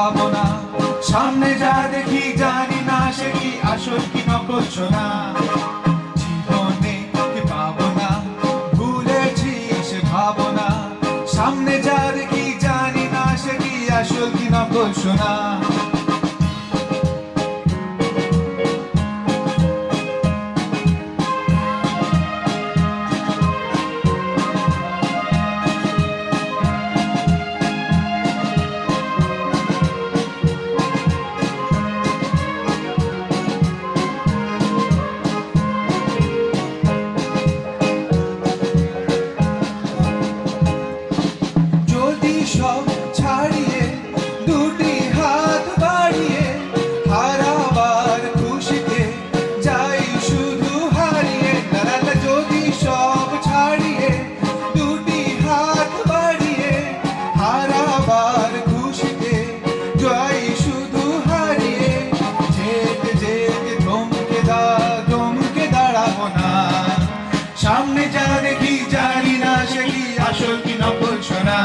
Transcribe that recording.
ভাবনা, সামনে যা দেখি জানি না সে কি আসল কি নকল শোনা। জীবনে কি পাবো না, ভুলেছি সে ভাবনা, সামনে যা দেখি জানি না সে কি আসল কি নকল শোনা। সব ছাড়িয়ে দুটি হাত বাড়িয়ে হারাবার খুশিতে যাই শুধু হারিয়ে, লালা যদি সব ছাড়িয়ে দুটি হাত বাড়িয়ে হারাবার খুশিতে যাই শুধু হারিয়ে, যেতে যেতে থমকে দাঁড়াবো না, সামনে যা দেখি জানি না সে কি আসল কি নকল শোনা।